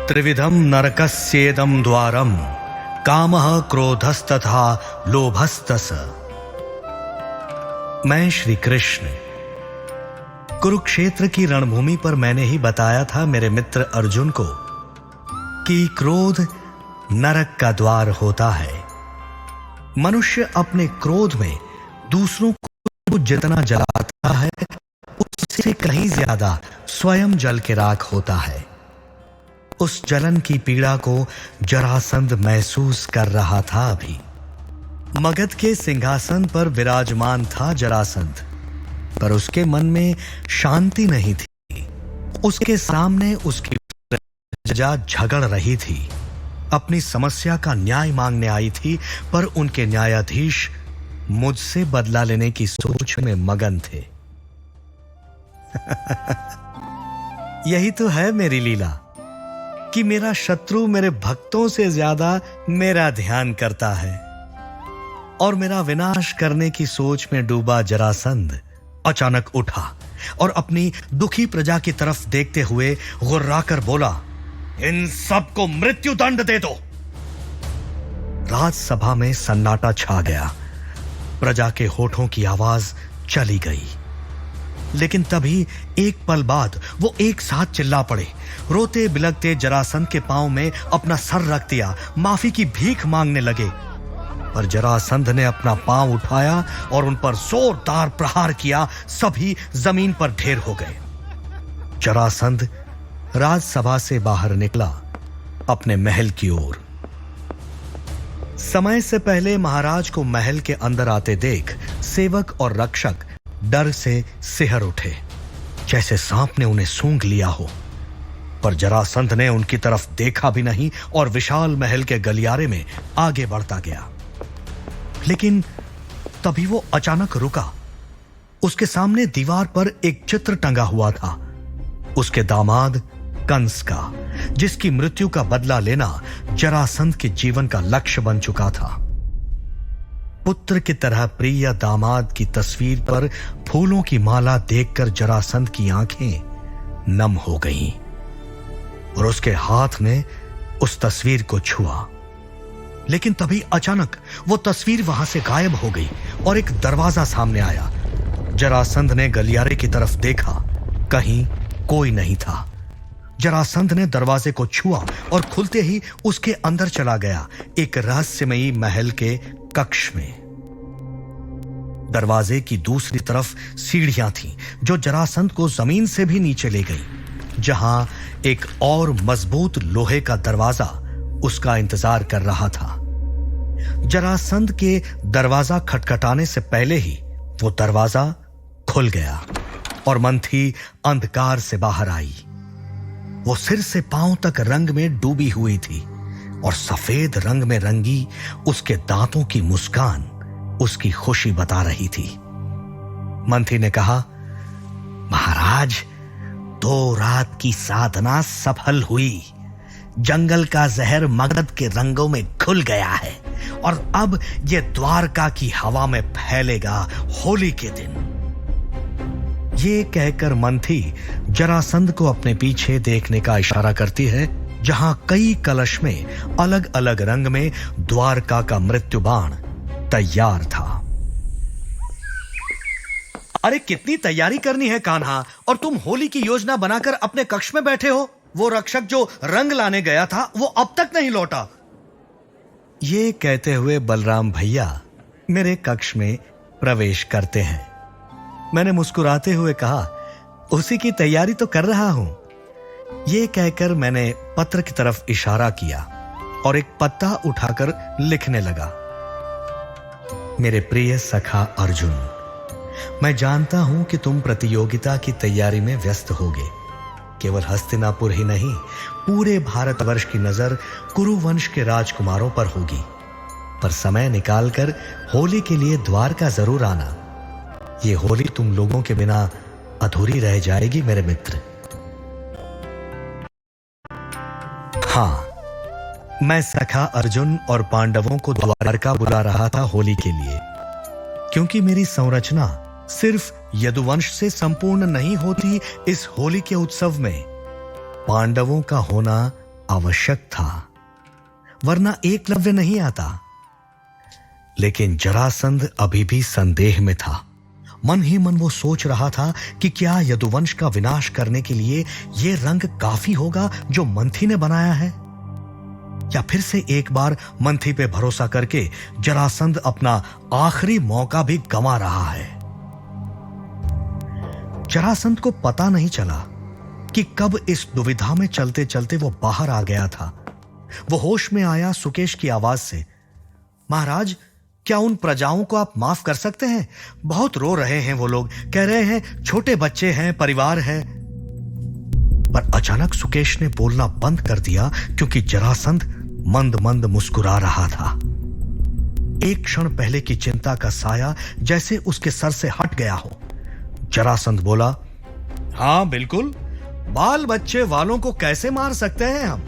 त्रिविधम नरकस्येदं द्वारम कामः क्रोधस्तथा लोभस्तस। मैं श्री कृष्ण। कुरुक्षेत्र की रणभूमि पर मैंने ही बताया था मेरे मित्र अर्जुन को कि क्रोध नरक का द्वार होता है। मनुष्य अपने क्रोध में दूसरों को जितना जलाता है उससे कहीं ज्यादा स्वयं जल के राख होता है। उस जलन की पीड़ा को जरासंध महसूस कर रहा था। अभी मगध के सिंहासन पर विराजमान था जरासंध, पर उसके मन में शांति नहीं थी। उसके सामने उसकी प्रजा झगड़ रही थी, अपनी समस्या का न्याय मांगने आई थी, पर उनके न्यायाधीश मुझसे बदला लेने की सोच में मगन थे। यही तो है मेरी लीला कि मेरा शत्रु मेरे भक्तों से ज्यादा मेरा ध्यान करता है। और मेरा विनाश करने की सोच में डूबा जरासंध अचानक उठा और अपनी दुखी प्रजा की तरफ देखते हुए गुर्राकर बोला, इन सबको मृत्यु दंड दे दो। राजसभा में सन्नाटा छा गया। प्रजा के होठों की आवाज चली गई। लेकिन तभी एक पल बाद वो एक साथ चिल्ला पड़े। रोते बिलखते जरासंध के पांव में अपना सर रख दिया, माफी की भीख मांगने लगे। पर जरासंध ने अपना पांव उठाया और उन पर जोरदार प्रहार किया। सभी जमीन पर ढेर हो गए। जरासंध राजसभा से बाहर निकला अपने महल की ओर। समय से पहले महाराज को महल के अंदर आते देख सेवक और रक्षक डर से सिहर उठे, जैसे सांप ने उन्हें सूंघ लिया हो। पर जरासंध ने उनकी तरफ देखा भी नहीं और विशाल महल के गलियारे में आगे बढ़ता गया। लेकिन तभी वो अचानक रुका। उसके सामने दीवार पर एक चित्र टंगा हुआ था, उसके दामाद कंस का, जिसकी मृत्यु का बदला लेना जरासंध के जीवन का लक्ष्य बन चुका था। पुत्र की तरह प्रिय दामाद की तस्वीर पर फूलों की माला देखकर जरासंध की आंखें नम हो गईं और उसके हाथ ने उस तस्वीर को छुआ। लेकिन तभी अचानक वो तस्वीर वहां से गायब हो गई और एक दरवाजा सामने आया। जरासंध ने गलियारे की तरफ देखा, कहीं कोई नहीं था। जरासंध ने दरवाजे को छुआ और खुलते ही उसके अंदर चला गया, एक रहस्यमयी महल के कक्ष में। दरवाजे की दूसरी तरफ सीढ़ियां थीं जो जरासंध को जमीन से भी नीचे ले गई, जहां एक और मजबूत लोहे का दरवाजा उसका इंतजार कर रहा था। जरासंध के दरवाजा खटखटाने से पहले ही वो दरवाजा खुल गया और मंथी अंधकार से बाहर आई। वो सिर से पांव तक रंग में डूबी हुई थी और सफेद रंग में रंगी उसके दांतों की मुस्कान उसकी खुशी बता रही थी। मंथी ने कहा, महाराज, 2 रात की साधना सफल हुई। जंगल का जहर मगध के रंगों में घुल गया है और अब ये द्वारका की हवा में फैलेगा होली के दिन। ये कहकर मंथी जरासंध को अपने पीछे देखने का इशारा करती है, जहां कई कलश में अलग अलग रंग में द्वारका का मृत्यु बाण तैयार था। अरे कितनी तैयारी करनी है कान्हा, और तुम होली की योजना बनाकर अपने कक्ष में बैठे हो। वो रक्षक जो रंग लाने गया था वो अब तक नहीं लौटा। ये कहते हुए बलराम भैया मेरे कक्ष में प्रवेश करते हैं। मैंने मुस्कुराते हुए कहा, उसी की तैयारी तो कर रहा हूं। यह कहकर मैंने पत्र की तरफ इशारा किया और एक पत्ता उठाकर लिखने लगा, मेरे प्रिय सखा अर्जुन, मैं जानता हूं कि तुम प्रतियोगिता की तैयारी में व्यस्त होगे। केवल हस्तिनापुर ही नहीं, पूरे भारतवर्ष की नजर कुरुवंश के राजकुमारों पर होगी। पर समय निकालकर होली के लिए द्वारका जरूर आना। ये होली तुम लोगों के बिना अधूरी रह जाएगी मेरे मित्र। हाँ, मैं सखा अर्जुन और पांडवों को द्वारका बुला रहा था होली के लिए, क्योंकि मेरी संरचना सिर्फ यदुवंश से संपूर्ण नहीं होती। इस होली के उत्सव में पांडवों का होना आवश्यक था, वरना एकलव्य नहीं आता। लेकिन जरासंध अभी भी संदेह में था। मन ही मन वो सोच रहा था कि क्या यदुवंश का विनाश करने के लिए यह रंग काफी होगा जो मंथी ने बनाया है, या फिर से एक बार मंथी पे भरोसा करके जरासंध अपना आखिरी मौका भी गंवा रहा है। जरासंध को पता नहीं चला कि कब इस दुविधा में चलते चलते वो बाहर आ गया था। वो होश में आया सुकेश की आवाज से, महाराज, क्या उन प्रजाओं को आप माफ कर सकते हैं? बहुत रो रहे हैं वो लोग, कह रहे हैं छोटे बच्चे हैं, परिवार है। पर अचानक सुकेश ने बोलना बंद कर दिया, क्योंकि जरासंध मंद मंद मुस्कुरा रहा था। एक क्षण पहले की चिंता का साया जैसे उसके सर से हट गया हो। जरासंध बोला, हां बिल्कुल, बाल बच्चे वालों को कैसे मार सकते हैं हम?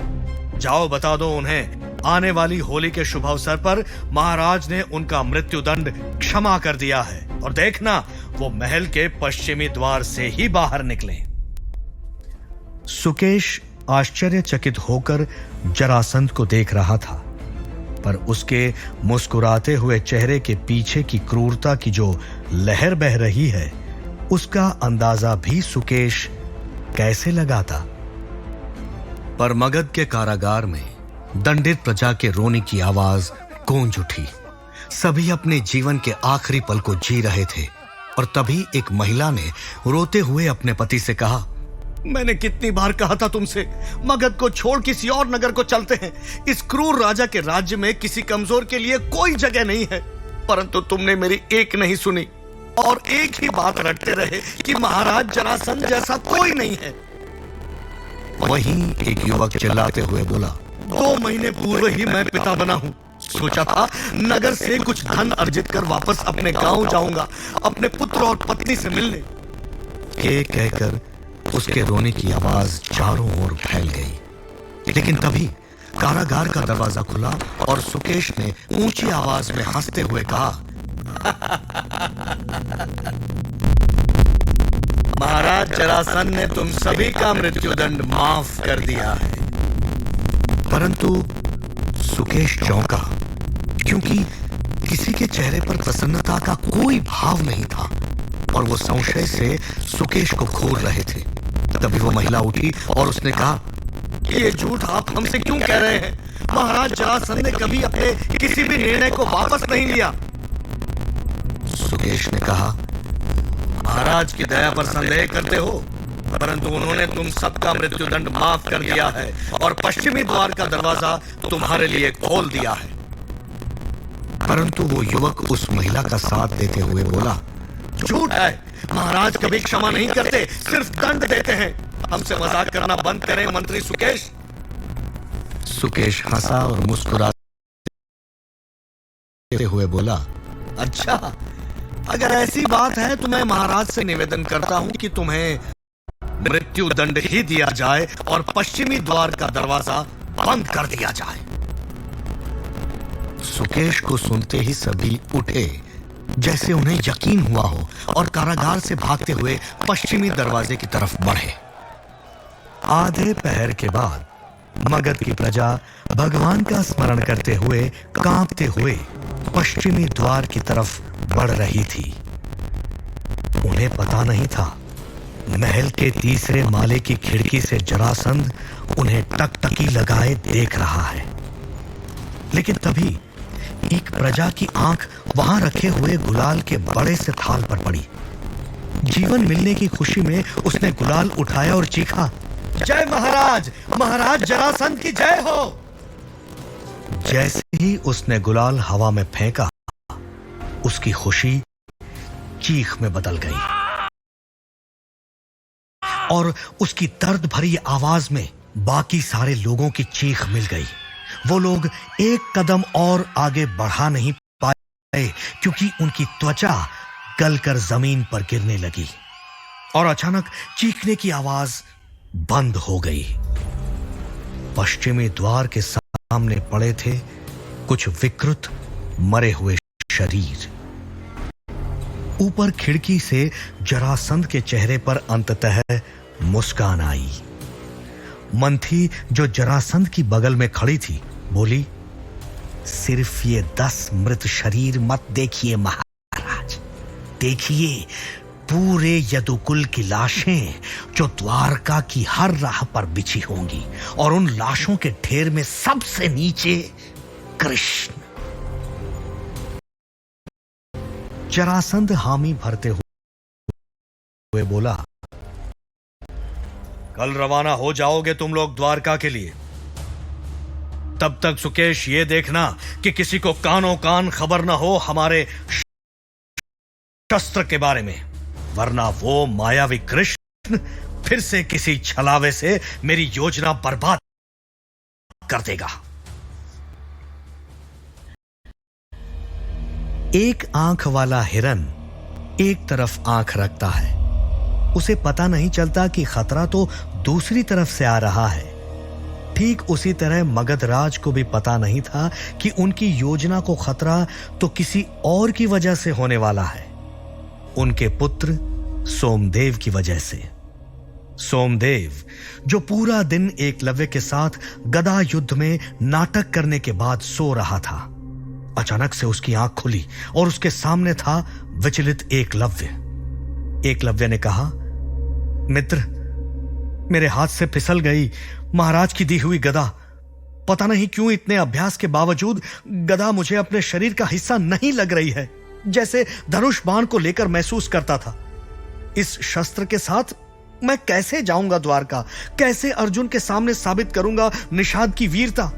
जाओ बता दो उन्हें, आने वाली होली के शुभ अवसर पर महाराज ने उनका मृत्युदंड क्षमा कर दिया है, और देखना वो महल के पश्चिमी द्वार से ही बाहर निकले। सुकेश आश्चर्यचकित होकर जरासंध को देख रहा था, पर उसके मुस्कुराते हुए चेहरे के पीछे की क्रूरता की जो लहर बह रही है, उसका अंदाजा भी सुकेश कैसे लगाता। पर मगध के कारागार में दंडित प्रजा के रोने की आवाज गूंज उठी। सभी अपने जीवन के आखिरी पल को जी रहे थे, और तभी एक महिला ने रोते हुए अपने पति से कहा, मैंने कितनी बार कहा था तुमसे, मगध को छोड़ किसी और नगर को चलते हैं। इस क्रूर राजा के राज्य में किसी कमजोर के लिए कोई जगह नहीं है, परंतु तुमने मेरी एक नहीं सुनी, और एक ही बात रटते रहे कि महाराज जरासंध जैसा कोई नहीं है। वहीं एक युवक चिल्लाते हुए बोला, 2 महीने पूर्व ही मैं पिता बना हूं। सोचा था नगर से कुछ धन अर्जित कर वापस अपने गांव जाऊंगा, अपने पुत्र और पत्नी से मिलने। ये कहकर उसके रोने की आवाज चारों ओर फैल गई। लेकिन तभी कारागार का दरवाजा खुला और सुकेश ने ऊंची आवाज में हंसते हुए कहा, महाराज जरासंध ने तुम सभी का मृत्युदंड माफ कर दिया है। परंतु सुकेश चौंका, क्योंकि किसी के चेहरे पर प्रसन्नता का कोई भाव नहीं था, और वो संशय से सुकेश को घूर रहे थे। तभी वो महिला उठी और उसने कहा, ये झूठ आप हमसे क्यों कह रहे हैं? महाराज जरासंध ने कभी अपने किसी भी निर्णय को वापस नहीं लिया। सुकेश ने कहा, महाराज की दया पर संदेह करते हो, परंतु उन्होंने तुम सबका मृत्युदंड माफ कर दिया है, और पश्चिमी द्वार का दरवाजा तुम्हारे लिए खोल दिया है। परंतु वो युवक उस महिला का साथ देते हुए बोला, झूठ है, महाराज कभी क्षमा नहीं करते, सिर्फ दंड देते हैं। हमसे मजाक करना बंद करें मंत्री सुकेश। सुकेश हंसा और मुस्कुराते हुए बोला, अच्छा, अगर ऐसी बात है तो मैं महाराज से निवेदन करता हूं कि तुम्हें मृत्यु दंड ही दिया जाए और पश्चिमी द्वार का दरवाजा बंद कर दिया जाए। सुकेश को सुनते ही सभी उठे, जैसे उन्हें यकीन हुआ हो, और कारागार से भागते हुए पश्चिमी दरवाजे की तरफ बढ़े। आधे पहर के बाद मगध की प्रजा भगवान का स्मरण करते हुए, कांपते हुए पश्चिमी द्वार की तरफ बढ़ रही थी। उन्हें पता नहीं था, महल के तीसरे माले की खिड़की से जरासंध उन्हें टकटकी लगाए देख रहा है। लेकिन तभी एक प्रजा की आंख वहां रखे हुए गुलाल के बड़े से थाल पर पड़ी। जीवन मिलने की खुशी में उसने गुलाल उठाया और चीखा, जय महाराज, महाराज जरासंध की जय हो। जैसे ही उसने गुलाल हवा में फेंका, उसकी खुशी चीख में बदल गई, और उसकी दर्द भरी आवाज में बाकी सारे लोगों की चीख मिल गई। वो लोग एक कदम और आगे बढ़ा नहीं पाए, क्योंकि उनकी त्वचा गलकर जमीन पर गिरने लगी, और अचानक चीखने की आवाज बंद हो गई। पश्चिमी द्वार के सामने पड़े थे कुछ विकृत मरे हुए शरीर। ऊपर खिड़की से जरासंध के चेहरे पर अंततः मुस्कान आई। मंथी जो जरासंध की बगल में खड़ी थी बोली, सिर्फ ये 10 मृत शरीर मत देखिए महाराज, देखिए पूरे यदुकुल की लाशें जो द्वारका की हर राह पर बिछी होंगी, और उन लाशों के ढेर में सबसे नीचे कृष्ण। जरासंध हामी भरते हुए बोला, कल रवाना हो जाओगे तुम लोग द्वारका के लिए। तब तक सुकेश ये देखना कि किसी को कानों कान खबर ना हो हमारे शस्त्र के बारे में, वरना वो मायावी कृष्ण फिर से किसी छलावे से मेरी योजना बर्बाद कर देगा। एक आंख वाला हिरन एक तरफ आंख रखता है, उसे पता नहीं चलता कि खतरा तो दूसरी तरफ से आ रहा है। ठीक उसी तरह मगधराज को भी पता नहीं था कि उनकी योजना को खतरा तो किसी और की वजह से होने वाला है, उनके पुत्र सोमदेव की वजह से। सोमदेव जो पूरा दिन एकलव्य के साथ गदा युद्ध में नाटक करने के बाद सो रहा था, अचानक से उसकी आंख खुली और उसके सामने था विचलित एकलव्य। एकलव्य ने कहा, मित्र, मेरे हाथ से फिसल गई महाराज की दी हुई गदा। पता नहीं क्यों इतने अभ्यास के बावजूद गदा मुझे अपने शरीर का हिस्सा नहीं लग रही है, जैसे धनुष बाण को लेकर महसूस करता था। इस शस्त्र के साथ मैं कैसे जाऊंगा द्वारका, कैसे अर्जुन के सामने साबित करूंगा निषाद की वीरता।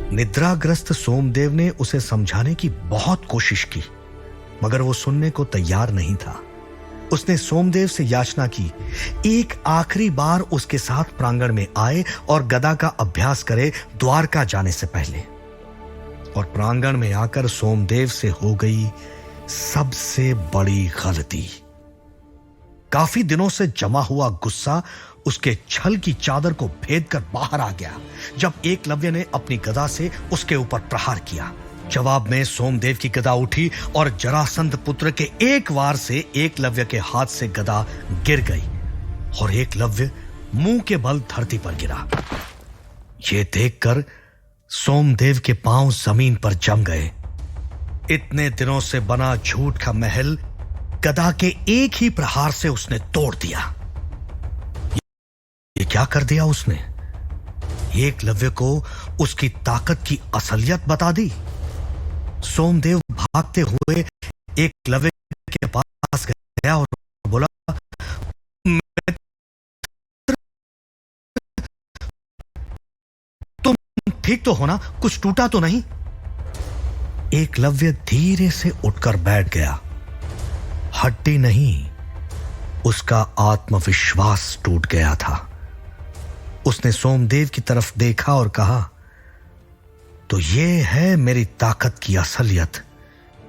निद्राग्रस्त सोमदेव ने उसे समझाने की बहुत कोशिश की, मगर वो सुनने को तैयार नहीं था। उसने सोमदेव से याचना की, एक आखिरी बार उसके साथ प्रांगण में आए और गदा का अभ्यास करे द्वारका जाने से पहले। और प्रांगण में आकर सोमदेव से हो गई सबसे बड़ी गलती। काफी दिनों से जमा हुआ गुस्सा उसके छल की चादर को भेद कर बाहर आ गया जब एकलव्य ने अपनी गदा से उसके ऊपर प्रहार किया। जवाब में सोमदेव की गदा उठी और जरासंध पुत्र के एक वार से एकलव्य के हाथ से गदा गिर गई और एकलव्य मुंह के बल धरती पर गिरा। यह देखकर सोमदेव के पांव जमीन पर जम गए। इतने दिनों से बना झूठ का महल गदा के एक ही प्रहार से उसने तोड़ दिया। ये क्या कर दिया उसने? एकलव्य को उसकी ताकत की असलियत बता दी। सोमदेव भागते हुए एकलव्य के पास गया और बोला, तुम ठीक तो हो ना? कुछ टूटा तो नहीं? एकलव्य धीरे से उठकर बैठ गया। हड्डी नहीं, उसका आत्मविश्वास टूट गया था। उसने सोमदेव की तरफ देखा और कहा, तो ये है मेरी ताकत की असलियत।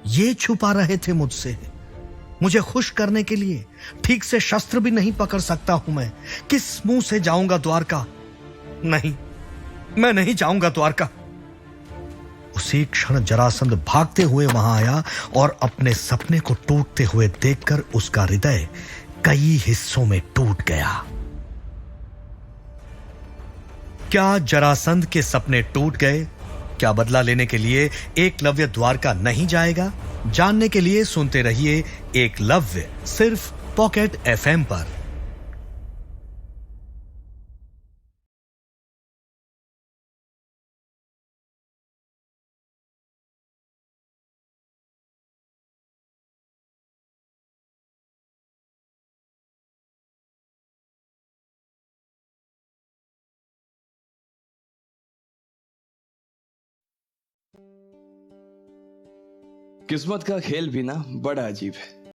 ये छुपा रहे थे मुझसे, मुझे खुश करने के लिए। ठीक से शस्त्र भी नहीं पकड़ सकता हूं मैं। किस मुंह से जाऊंगा द्वारका? नहीं, मैं नहीं जाऊंगा द्वारका। उसी क्षण जरासंध भागते हुए वहां आया और अपने सपने को टूटते हुए देखकर उसका हृदय कई हिस्सों में टूट गया। क्या जरासंध के सपने टूट गए? क्या बदला लेने के लिए एकलव्य द्वारका नहीं जाएगा? जानने के लिए सुनते रहिए एकलव्य, सिर्फ पॉकेट एफएम पर। किस्मत का खेल भी ना बड़ा अजीब है।